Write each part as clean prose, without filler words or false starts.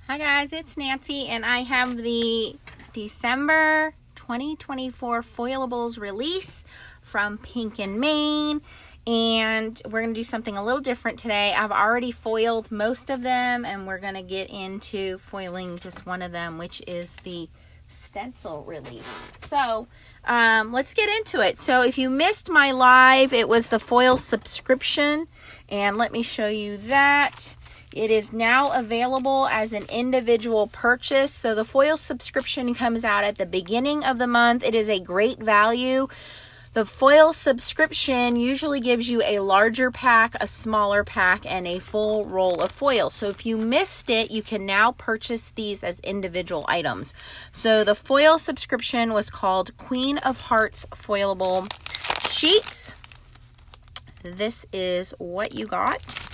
Hi guys, it's Nancy and I have the December 2024 Foilables release from Pink and Main, and we're going to do something a little different today. I've already foiled most of them and we're going to get into foiling just one of them, which is the stencil release. So let's get into it. So if you missed my live, it was the foil subscription, and let me show you that. It is now available as an individual purchase. So the foil subscription comes out at the beginning of the month. It is a great value. The foil subscription usually gives you a larger pack, a smaller pack, and a full roll of foil. So if you missed it, you can now purchase these as individual items. So the foil subscription was called Queen of Hearts Foilable Sheets. This is what you got.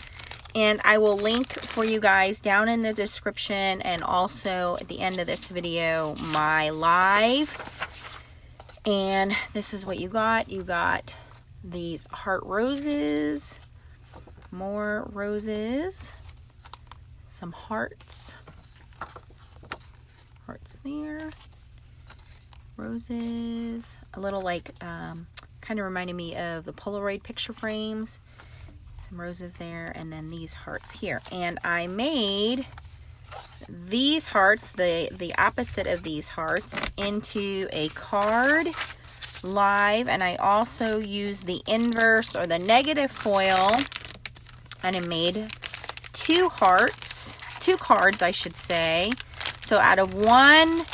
And I will link for you guys down in the description and also at the end of this video my live. And this is what you got. You got these heart roses, more roses, some hearts, hearts there, roses, a little like kind of reminded me of the Polaroid picture frames. Some roses there, and then these hearts here. And I made these hearts, the opposite of these hearts, into a card live, and I also used the inverse or the negative foil, and I made two cards I should say. So out of one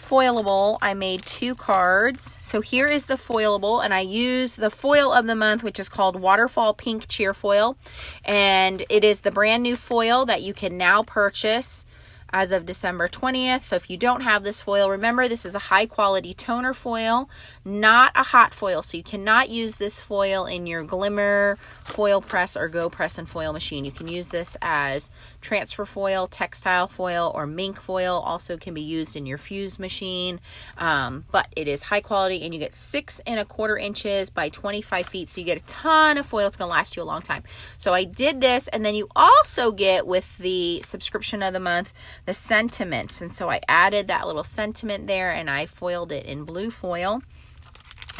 foilable, I made two cards. So here is the foilable, and I used the foil of the month, which is called Waterfall Pink Cheer Foil, and it is the brand new foil that you can now purchase as of December 20th. So if you don't have this foil, remember this is a high quality toner foil, not a hot foil. So you cannot use this foil in your Glimmer foil press or Go Press and Foil machine. You can use this as transfer foil, textile foil, or mink foil. Also can be used in your fuse machine, but it is high quality, and you get 6 1/4 inches by 25 feet. So you get a ton of foil. It's going to last you a long time. So I did this, and then you also get with the subscription of the month the sentiments, and so I added that little sentiment there, and I foiled it in blue foil.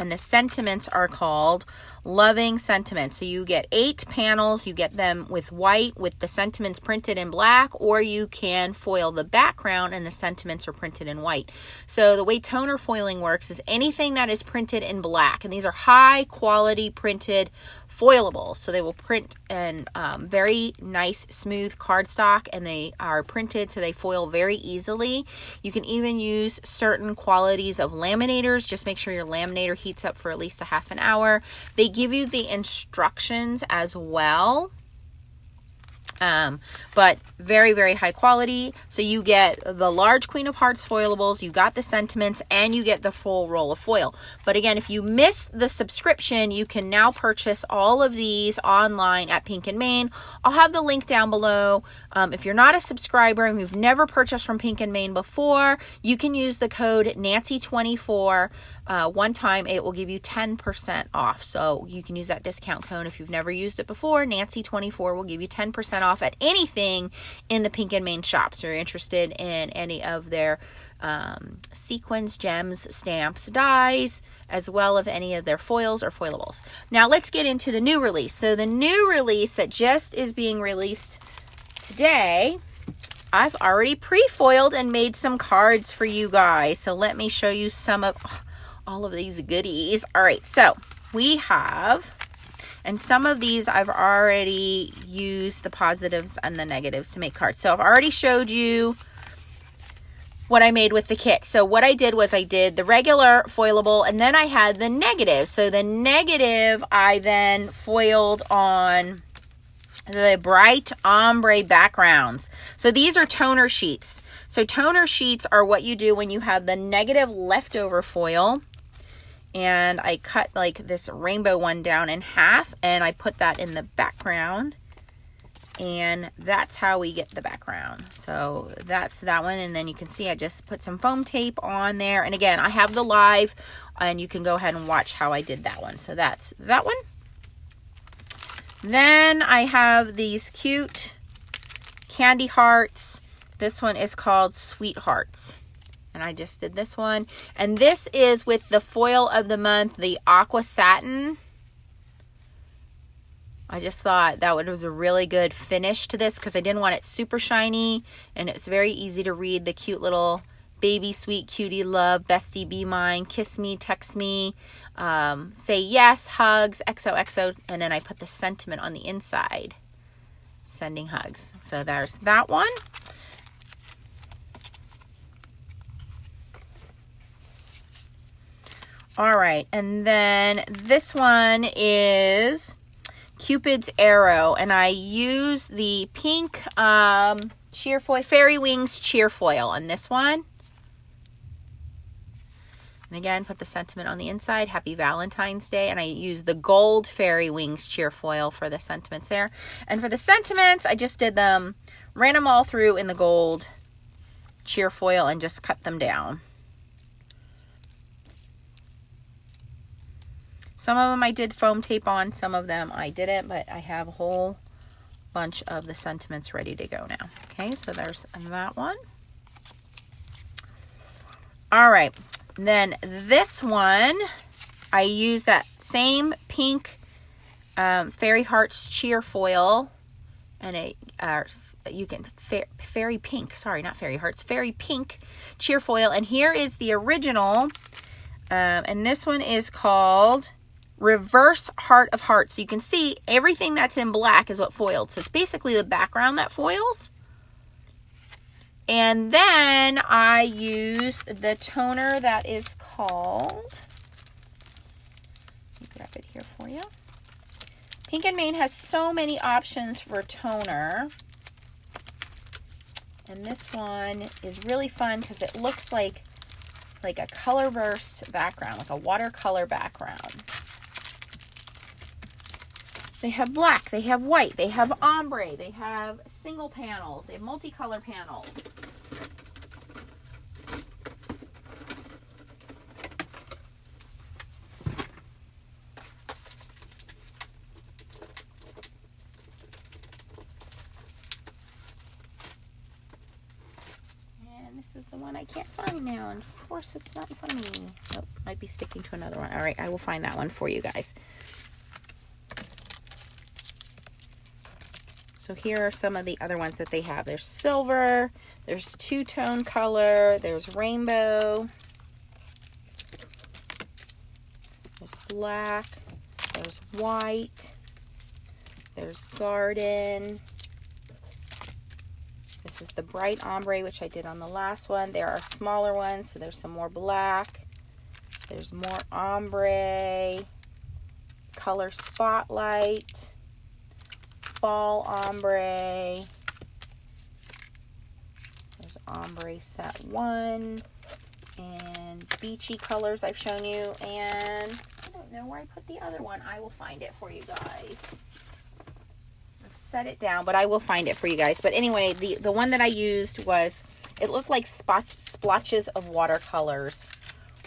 And the sentiments are called Loving Sentiments. So you get 8 panels. You get them with white with the sentiments printed in black, or you can foil the background and the sentiments are printed in white. So the way toner foiling works is anything that is printed in black, and these are high quality printed foilables. So they will print in very nice smooth cardstock, and they are printed so they foil very easily. You can even use certain qualities of laminators. Just make sure your laminator heats up for at least a half an hour. They give you the instructions as well, but very, very high quality. So you get the large Queen of Hearts foilables, you got the sentiments, and you get the full roll of foil. But again, if you missed the subscription, you can now purchase all of these online at Pink and Main. I'll have the link down below. If you're not a subscriber and you've never purchased from Pink and Main before, you can use the code Nancy24 one time. It will give you 10% off. So you can use that discount code if you've never used it before. Nancy24 will give you 10% off at anything in the Pink and Main shop. So you're interested in any of their sequins, gems, stamps, dies, as well as any of their foils or foilables. Now let's get into the new release. So the new release that just is being released today, I've already pre-foiled and made some cards for you guys. So let me show you some of all of these goodies. All right, so we have, and some of these I've already used the positives and the negatives to make cards. So I've already showed you what I made with the kit. So what I did was I did the regular foilable, and then I had the negative. So the negative I then foiled on the bright ombre backgrounds. So these are toner sheets. So toner sheets are what you do when you have the negative leftover foil. And I cut like this rainbow one down in half, and I put that in the background, and that's how we get the background. So that's that one, and then you can see I just put some foam tape on there. And again, I have the live, and you can go ahead and watch how I did that one. So that's that one. Then I have these cute candy hearts This one is called Sweethearts. And I just did this one. And this is with the foil of the month, the Aqua Satin. I just thought that was a really good finish to this because I didn't want it super shiny. And it's very easy to read the cute little baby sweet cutie love, bestie be mine, kiss me, text me, say yes, hugs, XOXO. And then I put the sentiment on the inside. Sending hugs. So there's that one. All right, and then this one is Cupid's Arrow, and I use the pink cheer foil, Fairy Wings cheer foil on this one. And again, put the sentiment on the inside, Happy Valentine's Day, and I use the gold Fairy Wings cheer foil for the sentiments there. And for the sentiments, I just did them, ran them all through in the gold cheer foil and just cut them down. Some of them I did foam tape on, some of them I didn't, but I have a whole bunch of the sentiments ready to go now. Okay, so there's that one. All right, then this one, I use that same pink Fairy Hearts cheer foil, and you can, Fairy Pink, sorry, not Fairy Hearts, Fairy Pink cheer foil, and here is the original, and this one is called Reverse Heart of Hearts. So you can see everything that's in black is what foiled. So it's basically the background that foils. And then I used the toner that is called, let me grab it here for you. Pink and Main has so many options for toner. And this one is really fun because it looks like a color burst background, like a watercolor background. They have black, they have white, they have ombre, they have single panels, they have multicolor panels. And this is the one I can't find now, and of course it's not in front of me. Nope, might be sticking to another one. All right, I will find that one for you guys. So here are some of the other ones that they have. There's silver, there's two-tone color, there's rainbow, there's black, there's white, there's garden. This is the bright ombre, which I did on the last one. There are smaller ones, so there's some more black. There's more ombre, color spotlight, fall ombre, there's ombre set 1, and beachy colors I've shown you, and I don't know where I put the other one. I will find it for you guys. I've set it down, but I will find it for you guys. But anyway, the one that I used was, it looked like splotches of watercolors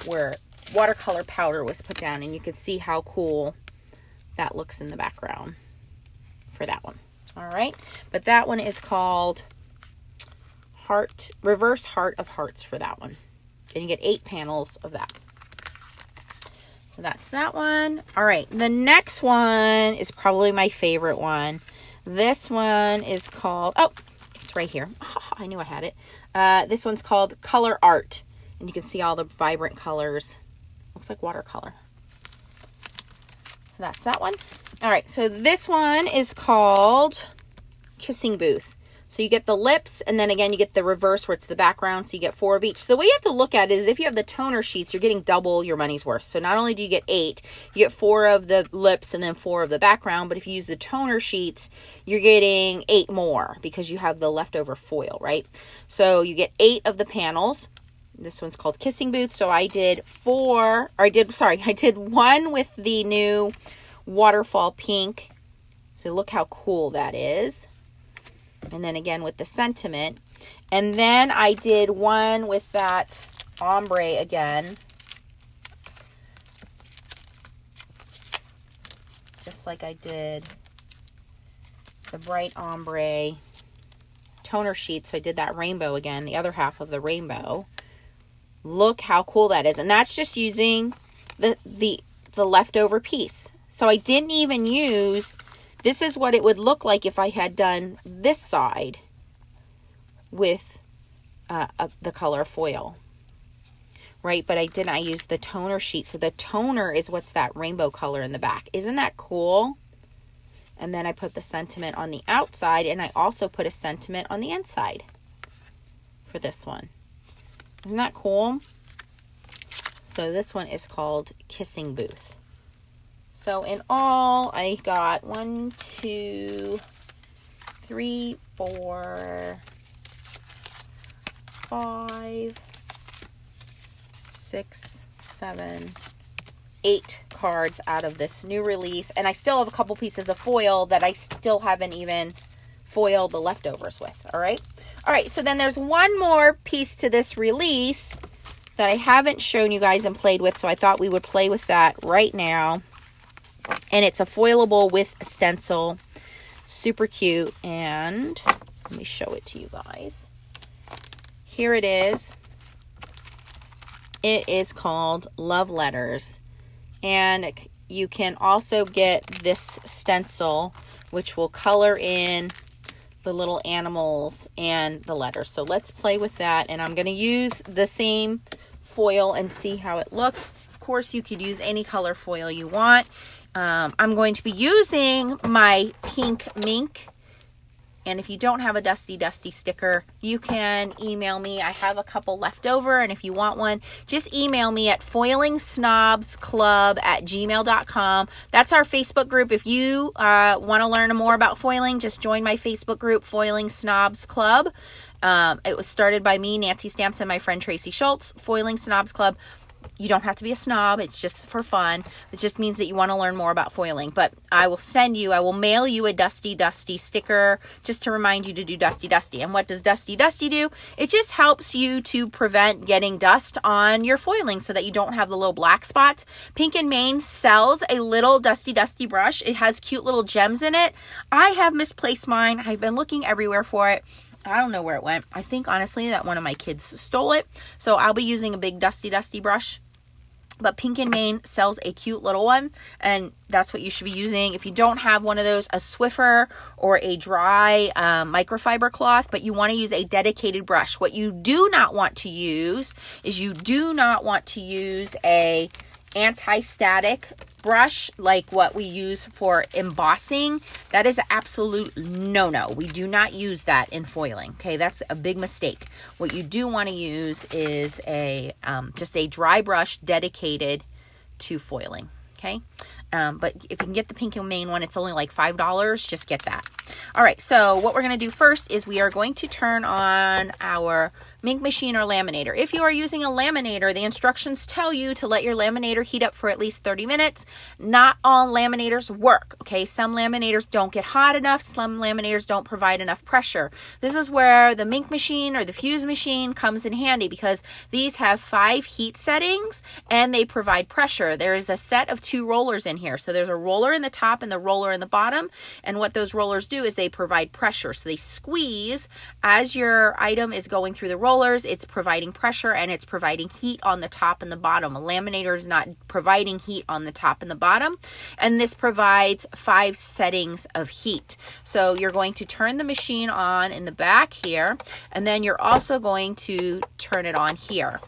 where watercolor powder was put down, and you could see how cool that looks in the background for that one. All right, but that one is called Reverse Heart of Hearts for that one, and you get 8 panels of that. So that's that one. All right, the next one is probably my favorite one. This one is called, oh, it's right here. Oh, I knew I had it. This one's called Color Art, and you can see all the vibrant colors. Looks like watercolor. So that's that one. All right, so this one is called Kissing Booth. So you get the lips, and then again, you get the reverse where it's the background, so you get 4 of each. So the way you have to look at it is if you have the toner sheets, you're getting double your money's worth. So not only do you get 8, you get 4 of the lips and then 4 of the background, but if you use the toner sheets, you're getting 8 more because you have the leftover foil, right? So you get 8 of the panels. This one's called Kissing Booth. So I did 1 with the new waterfall pink. So look how cool that is. And then again with the sentiment. And then I did 1 with that ombre again. Just like I did the bright ombre toner sheet. So I did that rainbow again, the other half of the rainbow. Look how cool that is. And that's just using the leftover piece. So I didn't even use, this is what it would look like if I had done this side with the color foil. Right, but I used the toner sheet. So the toner is what's that rainbow color in the back. Isn't that cool? And then I put the sentiment on the outside, and I also put a sentiment on the inside for this one. Isn't that cool? So this one is called Kissing Booth. So in all, I got 1, 2, 3, 4, 5, 6, 7, 8 cards out of this new release. And I still have a couple pieces of foil that I still haven't even foiled the leftovers with. All right. All right. So then there's one more piece to this release that I haven't shown you guys and played with. So I thought we would play with that right now. And it's a foilable with a stencil. Super cute. And let me show it to you guys. Here it is. It is called Love Letters. And you can also get this stencil, which will color in the little animals and the letters. So let's play with that. And I'm going to use the same foil and see how it looks. Of course, you could use any color foil you want. I'm going to be using my pink minc. And if you don't have a Dusty sticker, you can email me. I have a couple left over, and if you want one, just email me at foilingsnobsclub@gmail.com. That's our Facebook group. If you want to learn more about foiling, just join my Facebook group, Foiling Snobs Club. It was started by me, Nancy Stamps, and my friend Tracy Schultz. Foiling Snobs Club. You don't have to be a snob. It's just for fun. It just means that you want to learn more about foiling. But I will mail you a Dusty sticker just to remind you to do Dusty. And what does Dusty do? It just helps you to prevent getting dust on your foiling so that you don't have the little black spots. Pink and Maine sells a little Dusty brush. It has cute little gems in it. I have misplaced mine. I've been looking everywhere for it. I don't know where it went. I think, honestly, that one of my kids stole it. So I'll be using a big Dusty brush. But Pink and Maine sells a cute little one, and that's what you should be using. If you don't have one of those, a Swiffer or a dry microfiber cloth, but you want to use a dedicated brush. What you do not want to use is a anti-static brush like what we use for embossing. That is an absolute no-no. We do not use that in foiling. Okay, that's a big mistake. What you do want to use is just a dry brush dedicated to foiling. Okay, but if you can get the Pink and Maine one, it's only like $5. Just get that. All right, so what we're going to do first is we are going to turn on our minc machine or laminator. If you are using a laminator, the instructions tell you to let your laminator heat up for at least 30 minutes. Not all laminators work, okay? Some laminators don't get hot enough. Some laminators don't provide enough pressure. This is where the minc machine or the fuse machine comes in handy because these have 5 heat settings and they provide pressure. There is a set of 2 rollers in here. So there's a roller in the top and the roller in the bottom. And what those rollers do is they provide pressure. So they squeeze as your item is going through the rollers. It's providing pressure and it's providing heat on the top and the bottom. A laminator is not providing heat on the top and the bottom, and this provides 5 settings of heat. So you're going to turn the machine on in the back here, and then you're also going to turn it on here.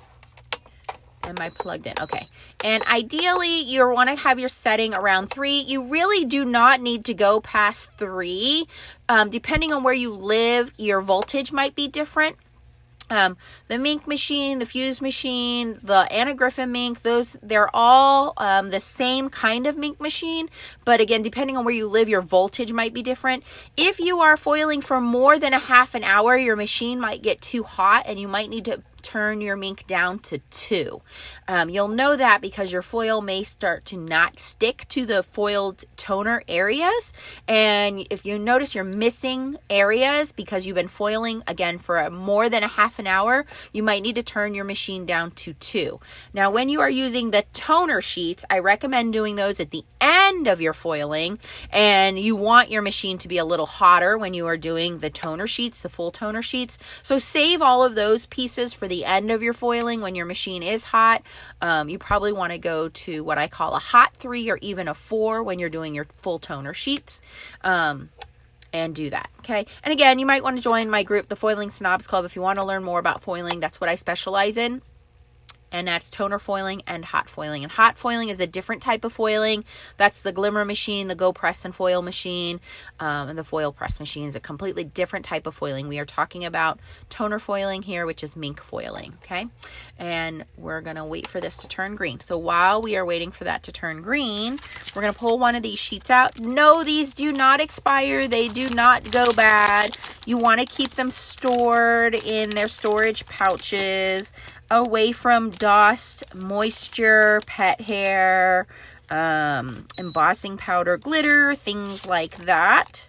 Am I plugged in? Okay. And ideally, you want to have your setting around 3. You really do not need to go past 3. Depending on where you live, your voltage might be different. The minc machine, the fuse machine, the Anna Griffin minc, they're all the same kind of minc machine, but again, depending on where you live, your voltage might be different. If you are foiling for more than a half an hour, your machine might get too hot and you might need to turn your minc down to 2. You'll know that because your foil may start to not stick to the foiled toner areas. And if you notice you're missing areas because you've been foiling, again, for more than a half an hour, you might need to turn your machine down to 2. Now, when you are using the toner sheets, I recommend doing those at the end of your foiling, and you want your machine to be a little hotter when you are doing the toner sheets, the full toner sheets. So save all of those pieces for the end of your foiling when your machine is hot. You probably want to go to what I call a hot 3 or even a 4 when you're doing your full toner sheets. And do that, okay? And again, you might want to join my group, the Foiling Snobs Club, if you want to learn more about foiling. That's what I specialize in. And that's toner foiling and hot foiling. And hot foiling is a different type of foiling. That's the Glimmer machine, the Go Press and Foil machine, and the Foil Press machine is a completely different type of foiling. We are talking about toner foiling here, which is minc foiling, okay? And we're going to wait for this to turn green. So while we are waiting for that to turn green, we're going to pull one of these sheets out. No, these do not expire. They do not go bad. You want to keep them stored in their storage pouches, away from dust, moisture, pet hair, embossing powder, glitter, things like that.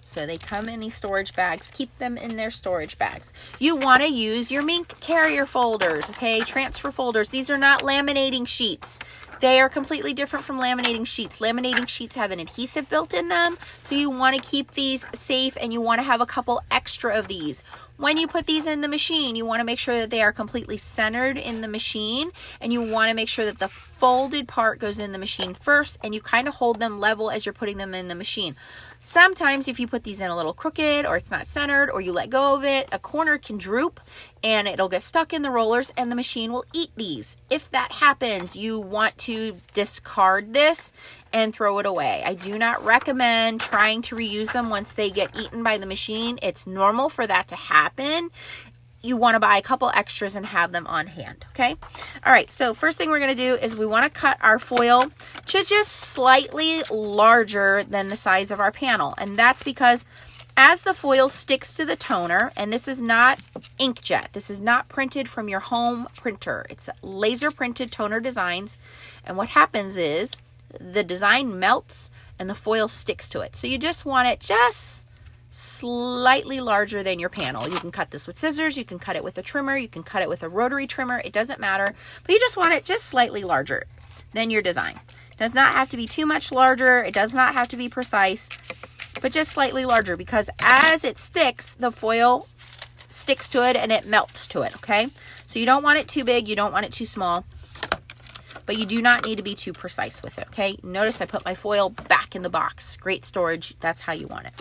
So they come in these storage bags. Keep them in their storage bags. You want to use your minc carrier folders, okay? Transfer folders. These are not laminating sheets. They are completely different from laminating sheets. Laminating sheets have an adhesive built in them, so you want to keep these safe, and you want to have a couple extra of these. When you put these in the machine, you want to make sure that they are completely centered in the machine, and you want to make sure that the folded part goes in the machine first, and you kind of hold them level as you're putting them in the machine. Sometimes if you put these in a little crooked, or it's not centered, or you let go of it, a corner can droop and it'll get stuck in the rollers and the machine will eat these. If that happens, you want to discard this and throw it away. I do not recommend trying to reuse them once they get eaten by the machine. It's normal for that to happen. You want to buy a couple extras and have them on hand, okay? All right, so first thing we're going to do is we want to cut our foil to just slightly larger than the size of our panel. And that's because as the foil sticks to the toner, and this is not inkjet, this is not printed from your home printer. It's laser printed toner designs. And what happens is the design melts and the foil sticks to it. So you just want it just slightly larger than your panel. You can cut this with scissors, you can cut it with a trimmer, you can cut it with a rotary trimmer, it doesn't matter, but you just want it just slightly larger than your design. It does not have to be too much larger, it does not have to be precise, but just slightly larger, because as it sticks, the foil sticks to it and it melts to it, okay? So you don't want it too big, you don't want it too small, but you do not need to be too precise with it, okay? Notice I put my foil back in the box. Great storage, that's how you want it.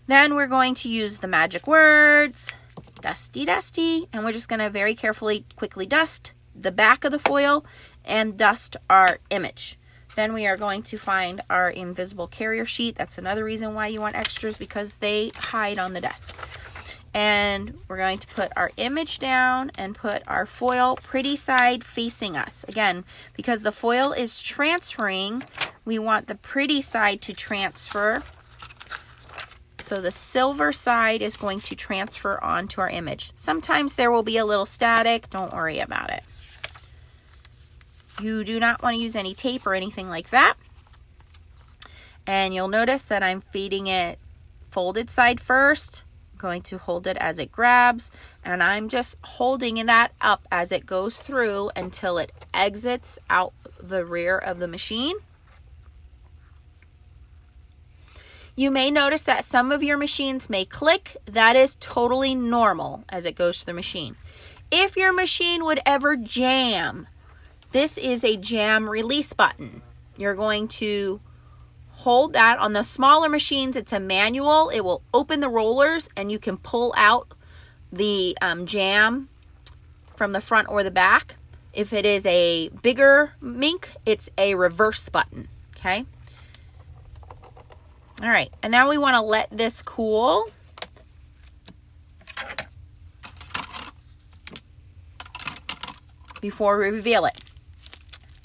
Then we're going to use the magic words, dusty, dusty, and we're just going to very carefully, quickly dust the back of the foil and dust our image. Then we are going to find our invisible carrier sheet. That's another reason why you want extras, because they hide on the desk. And we're going to put our image down and put our foil pretty side facing us. Again, because the foil is transferring, we want the pretty side to transfer. So the silver side is going to transfer onto our image. Sometimes there will be a little static. Don't worry about it. You do not want to use any tape or anything like that. And you'll notice that I'm feeding it folded side first. I'm going to hold it as it grabs. And I'm just holding that up as it goes through until it exits out the rear of the machine. You may notice that some of your machines may click. That is totally normal as it goes to the machine. If your machine would ever jam, this is a jam release button. You're going to hold that. On the smaller machines, it's a manual. It will open the rollers and you can pull out the jam from the front or the back. If it is a bigger minc, it's a reverse button, okay? All right, and now we want to let this cool. Before we reveal it.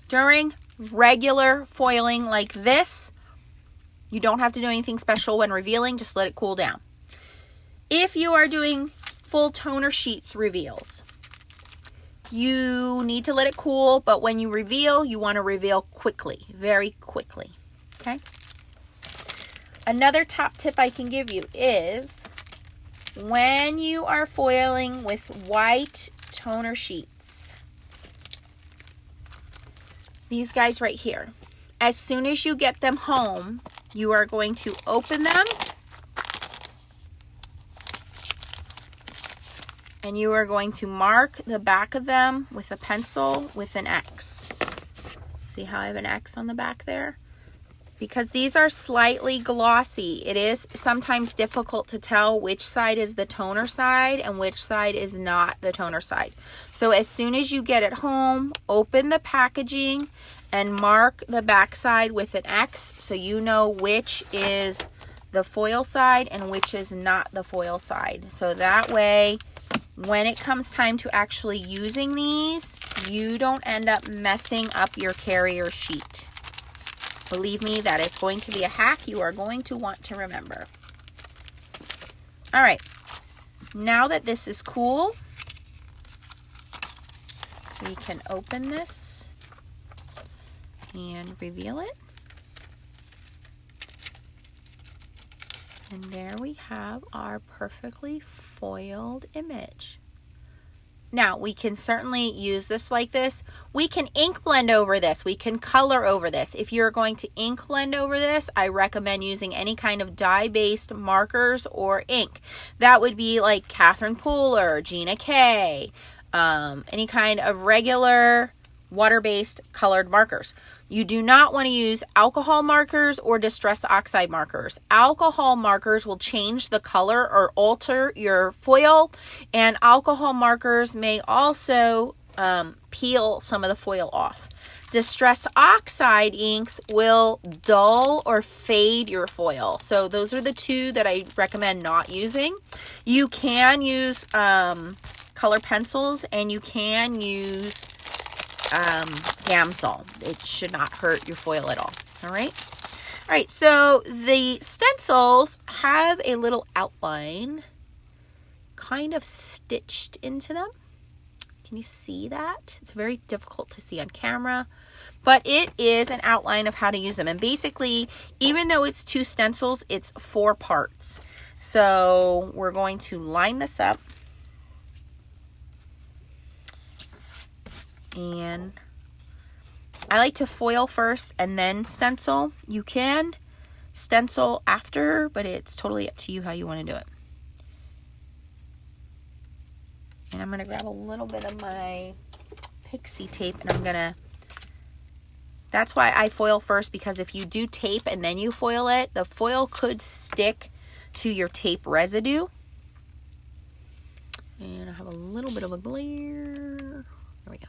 During regular foiling like this, you don't have to do anything special when revealing, just let it cool down. If you are doing full toner sheets reveals. You need to let it cool, but when you reveal, you want to reveal quickly, very quickly, okay? Another top tip I can give you is when you are foiling with white toner sheets, these guys right here, as soon as you get them home, you are going to open them and you are going to mark the back of them with a pencil with an X. See how I have an X on the back there? Because these are slightly glossy, it is sometimes difficult to tell which side is the toner side and which side is not the toner side. So as soon as you get it home, open the packaging and mark the back side with an X so you know which is the foil side and which is not the foil side. So that way, when it comes time to actually using these, you don't end up messing up your carrier sheet. Believe me, that is going to be a hack you are going to want to remember. All right, now that this is cool, we can open this and reveal it. And there we have our perfectly foiled image. Now, we can certainly use this like this. We can ink blend over this. We can color over this. If you're going to ink blend over this, I recommend using any kind of dye-based markers or ink. That would be like Catherine Pooler, Gina K, any kind of regular water-based colored markers. You do not want to use alcohol markers or distress oxide markers. Alcohol markers will change the color or alter your foil, and alcohol markers may also peel some of the foil off. Distress oxide inks will dull or fade your foil. So those are the two that I recommend not using. You can use color pencils and you can use Gamsol. It should not hurt your foil at all. All right. All right. So the stencils have a little outline kind of stitched into them. Can you see that? It's very difficult to see on camera, but it is an outline of how to use them. And basically, even though it's 2 stencils, it's 4 parts. So we're going to line this up. And I like to foil first and then stencil. You can stencil after, but it's totally up to you how you want to do it. And I'm going to grab a little bit of my pixie tape and I'm going to, that's why I foil first, because if you do tape and then you foil it, the foil could stick to your tape residue. And I have a little bit of a glare. There we go.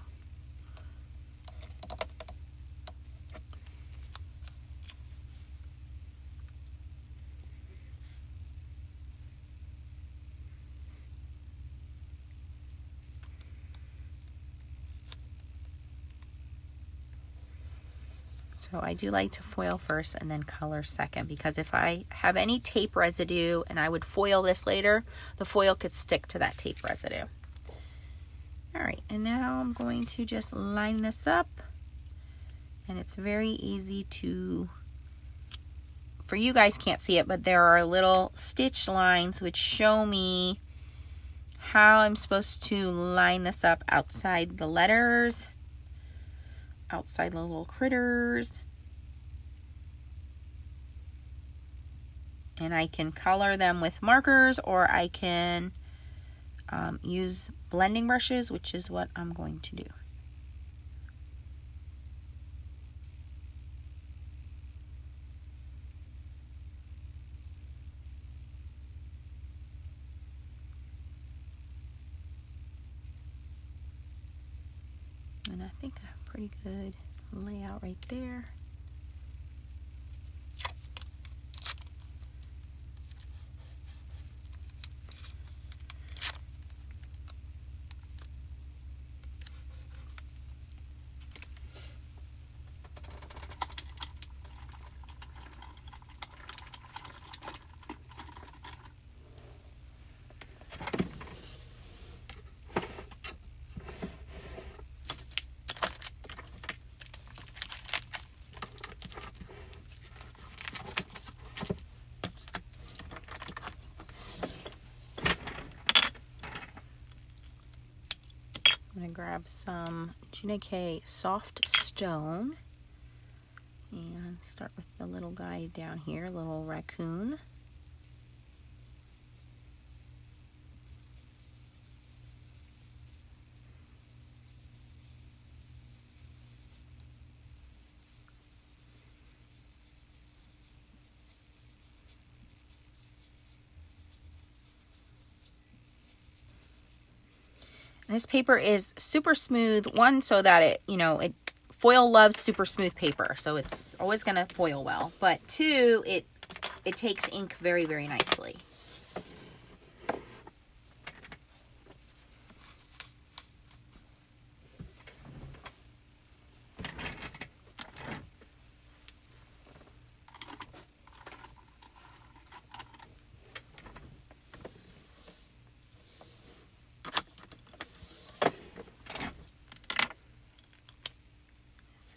So I do like to foil first and then color second, because if I have any tape residue and I would foil this later, the foil could stick to that tape residue. All right, and now I'm going to just line this up, and it's very easy to, for you guys can't see it, but there are little stitch lines which show me how I'm supposed to line this up outside the letters, outside the little critters. And I can color them with markers, or I can use blending brushes, which is what I'm going to do. And I think I have a pretty good layout right there. I'm going to grab some Gina K Soft Stone and start with the little guy down here, little raccoon. This paper is super smooth, one, so that foil loves super smooth paper, so it's always going to foil well, but two, it takes ink very, very nicely.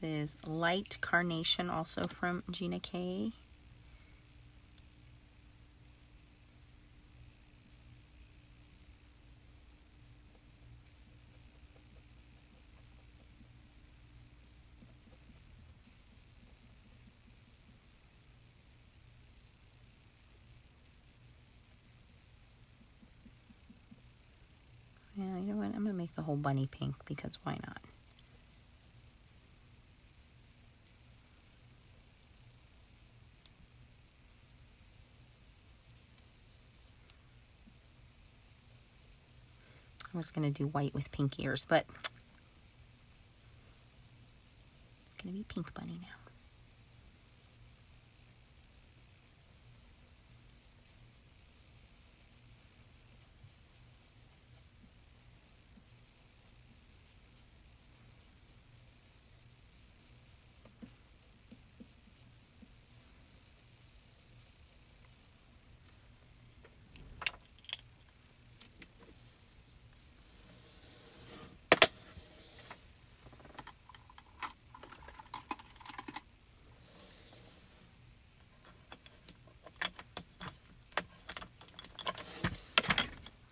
Is Light Carnation, also from Gina K. Yeah, you know what? I'm gonna make the whole bunny pink because why not? I was going to do white with pink ears, but it's going to be pink bunny now.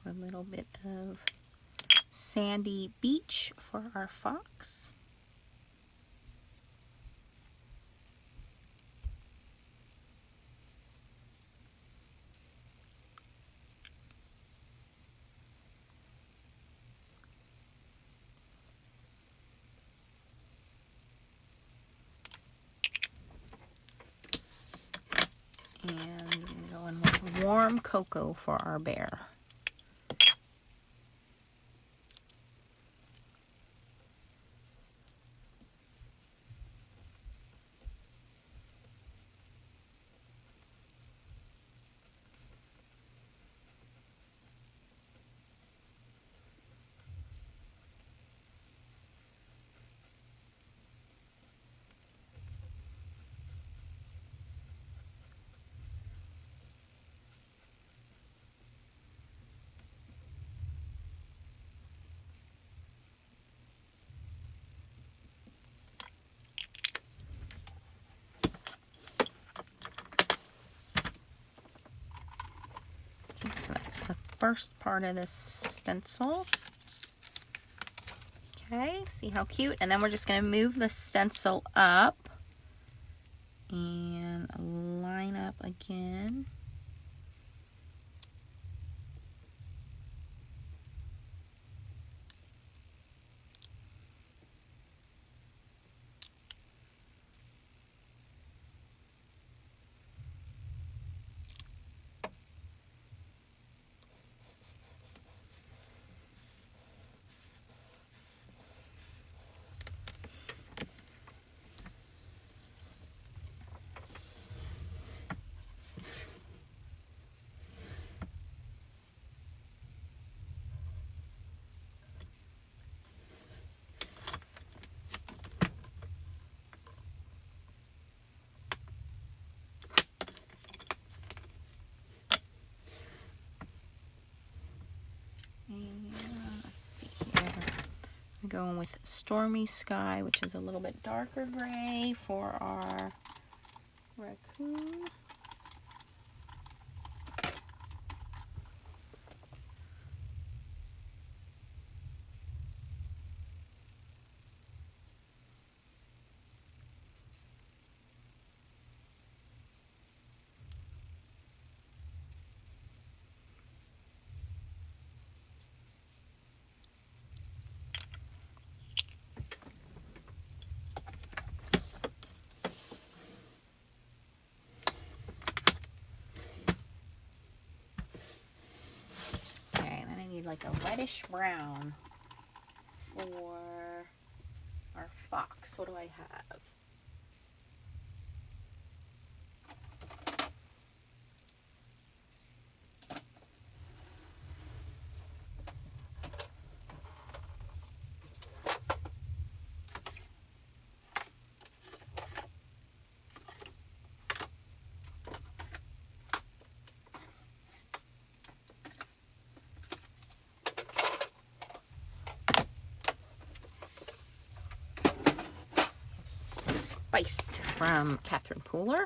A little bit of sandy beach for our fox. And we're going with warm cocoa for our bear. So that's the first part of this stencil. Okay, see how cute? And then we're just going to move the stencil up and line up again. And let's see here. We're going with Stormy Sky, which is a little bit darker gray for our raccoon. like a reddish brown for our fox. What do I have? Spiced from Catherine Pooler.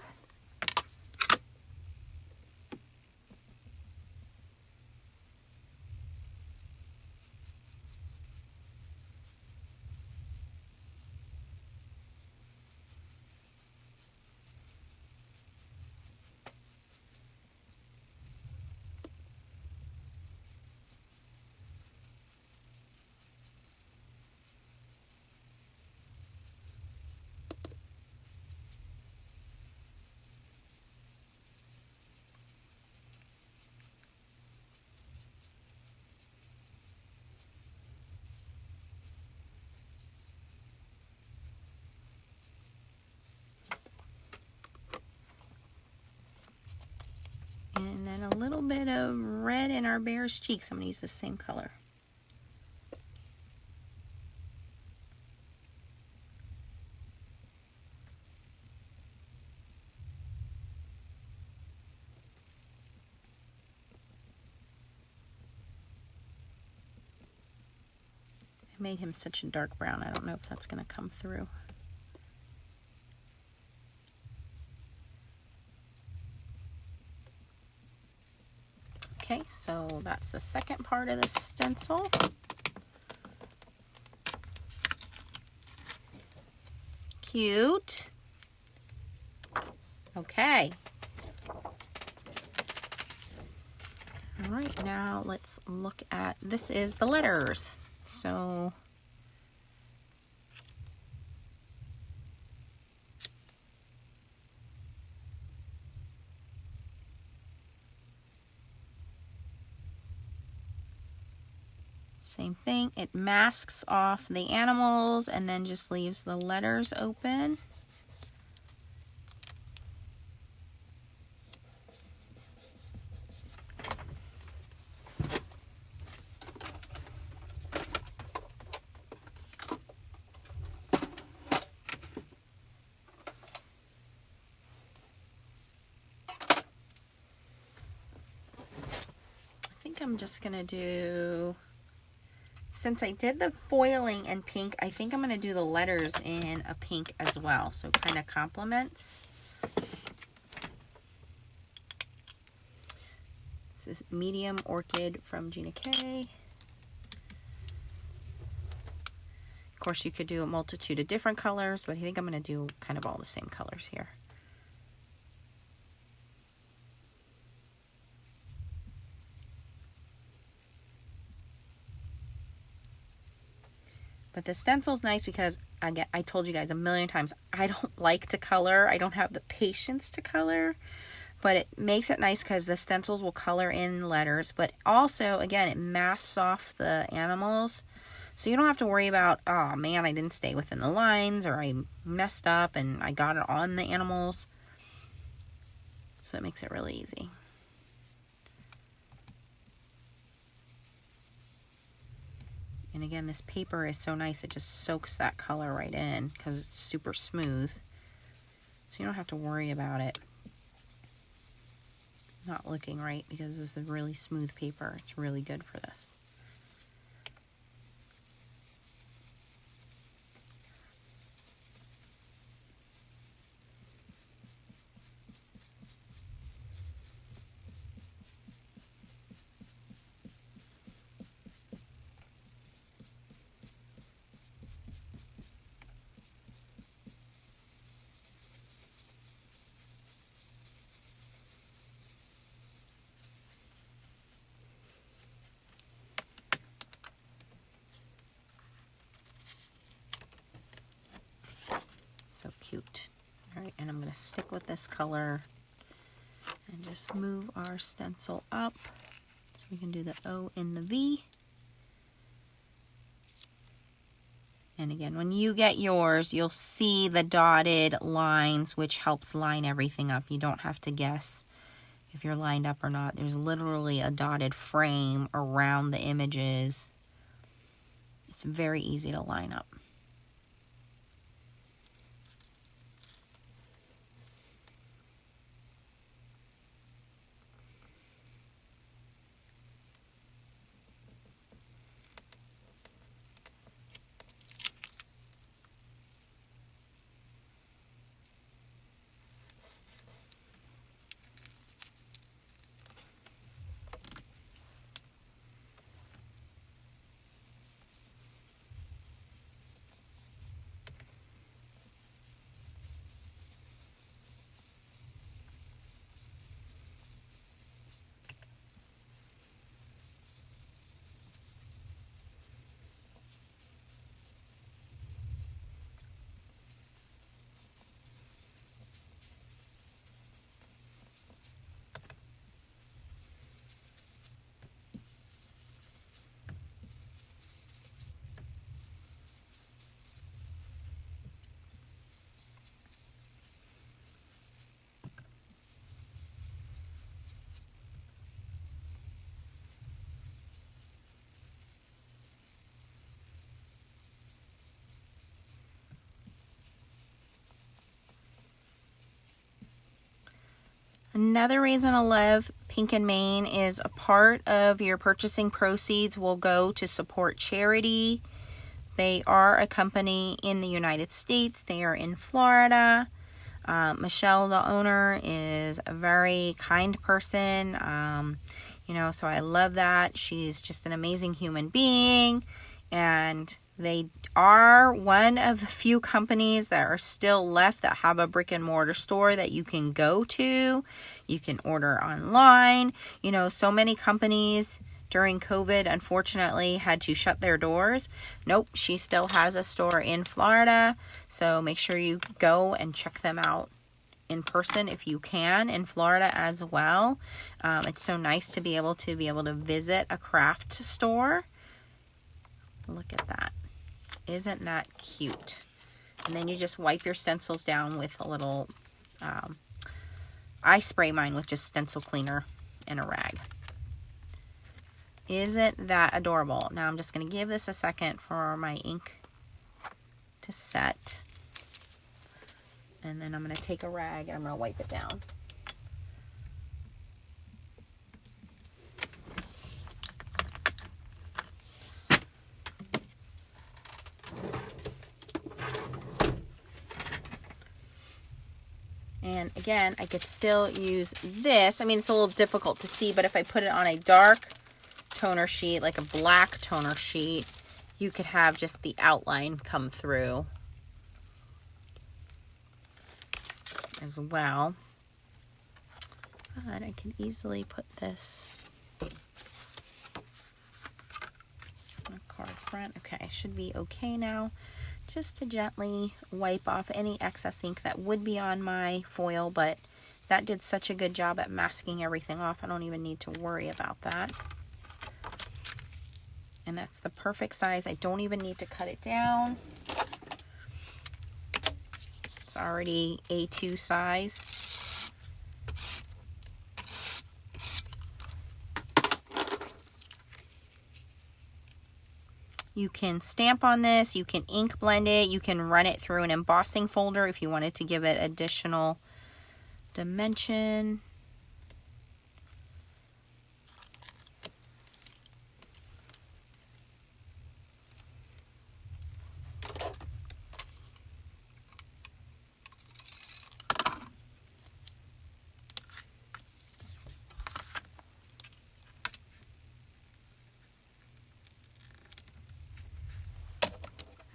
And then a little bit of red in our bear's cheeks. I'm going to use the same color. I made him such a dark brown. I don't know if that's going to come through. Okay, so that's the second part of the stencil. Cute. Okay. All right, now let's look at, this is the letters. So same thing, it masks off the animals and then just leaves the letters open. I think I'm just gonna do, since I did the foiling in pink, I think I'm going to do the letters in a pink as well. So kind of complements. This is Medium Orchid from Gina K. Of course, you could do a multitude of different colors, but I think I'm going to do kind of all the same colors here. But the stencil's nice because, again, I told you guys a million times, I don't like to color. I don't have the patience to color. But it makes it nice because the stencils will color in letters. But also, again, it masks off the animals. So you don't have to worry about, oh man, I didn't stay within the lines, or I messed up and I got it on the animals. So it makes it really easy. And again, this paper is so nice, it just soaks that color right in because it's super smooth. So you don't have to worry about it not looking right because this is a really smooth paper. It's really good for this. So cute. All right, and I'm going to stick with this color and just move our stencil up so We can do the O and the V. And again, when you get yours, you'll see the dotted lines, which helps line everything up. You don't have to guess if you're lined up or not. There's literally a dotted frame around the images. It's very easy to line up. Another reason I love Pink and Main is a part of your purchasing proceeds will go to support charity. They are a company in the United States. They are in Florida. Michelle, the owner, is a very kind person. So I love that. She's just an amazing human being. And they are one of the few companies that are still left that have a brick and mortar store that you can go to. You can order online. So many companies during COVID, unfortunately, had to shut their doors. Nope, she still has a store in Florida. So make sure you go and check them out in person if you can, in Florida as well. It's so nice to be able to visit a craft store. Look at that. Isn't that cute? And then you just wipe your stencils down with a little, I spray mine with just stencil cleaner and a rag. Isn't that adorable? Now I'm just going to give this a second for my ink to set. And then I'm going to take a rag and I'm going to wipe it down. And again, I could still use this. I mean, it's a little difficult to see, but if I put it on a dark toner sheet, like a black toner sheet, you could have just the outline come through as well. But I can easily put this on a card front. Okay, should be okay now. Just to gently wipe off any excess ink that would be on my foil, but that did such a good job at masking everything off. I don't even need to worry about that. And that's the perfect size. I don't even need to cut it down. It's already A2 size. You can stamp on this, you can ink blend it, you can run it through an embossing folder if you wanted to give it additional dimension.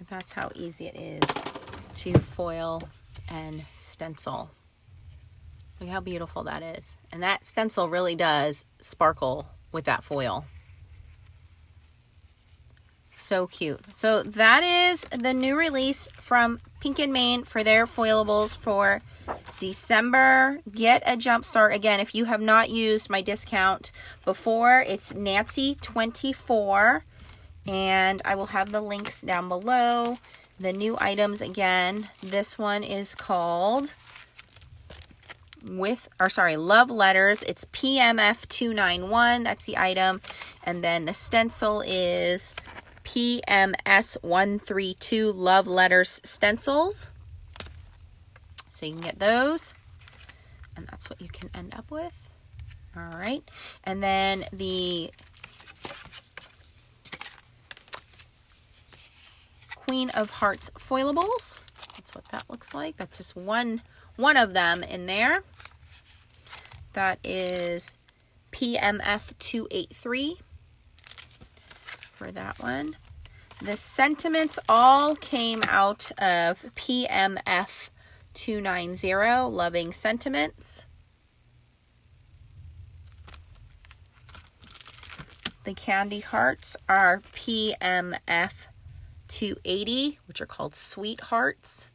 That's how easy it is to foil and stencil. Look how beautiful that is. And that stencil really does sparkle with that foil. So cute. So that is the new release from Pink and Main for their foilables for December. Get a jump start. Again, if you have not used my discount before, it's Nancy24, and I will have the links down below. The new items again, this one is called Love Letters. It's PMF291. That's the item. And then the stencil is PMS132 Love Letters stencils. So you can get those. And that's what you can end up with. All right. And then the Queen of Hearts foilables. That's what that looks like. That's just one of them in there. That is PMF283 for that one. The sentiments all came out of PMF290, Loving Sentiments. The candy hearts are PMF280, which are called Sweethearts.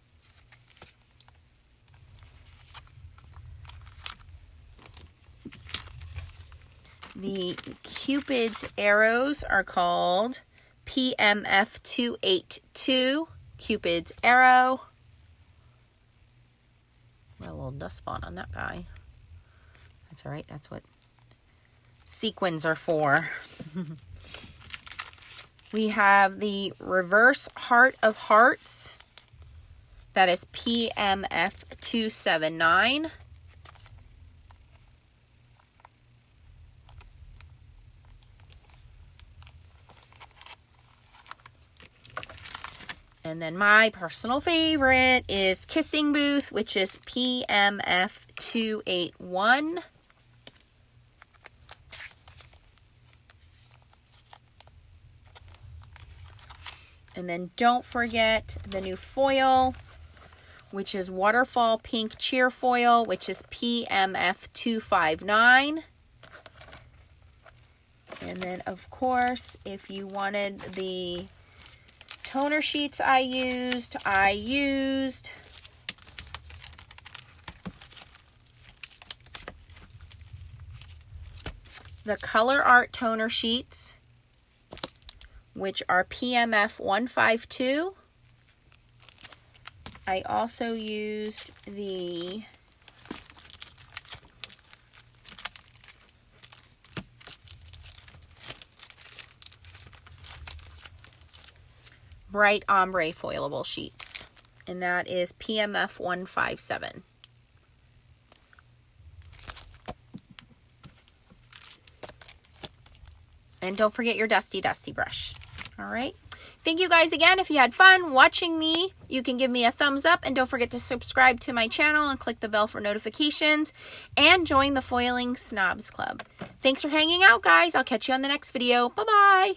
The Cupid's arrows are called PMF282, Cupid's arrow. Got a little dust spot on that guy. That's all right. That's what sequins are for. We have the reverse heart of hearts. That is PMF279. And then my personal favorite is Kissing Booth, which is PMF281. And then don't forget the new foil, which is Waterfall Pink Cheer Foil, which is PMF259. And then, of course, if you wanted the toner sheets I used the Color Art toner sheets, which are PMF 152. I also used the Bright Ombre foilable sheets, and that is PMF 157. And don't forget your dusty brush. All right. Thank you guys again. If you had fun watching me, you can give me a thumbs up, and don't forget to subscribe to my channel and click the bell for notifications and join the Foiling Snobs Club. Thanks for hanging out, guys. I'll catch you on the next video. Bye-bye.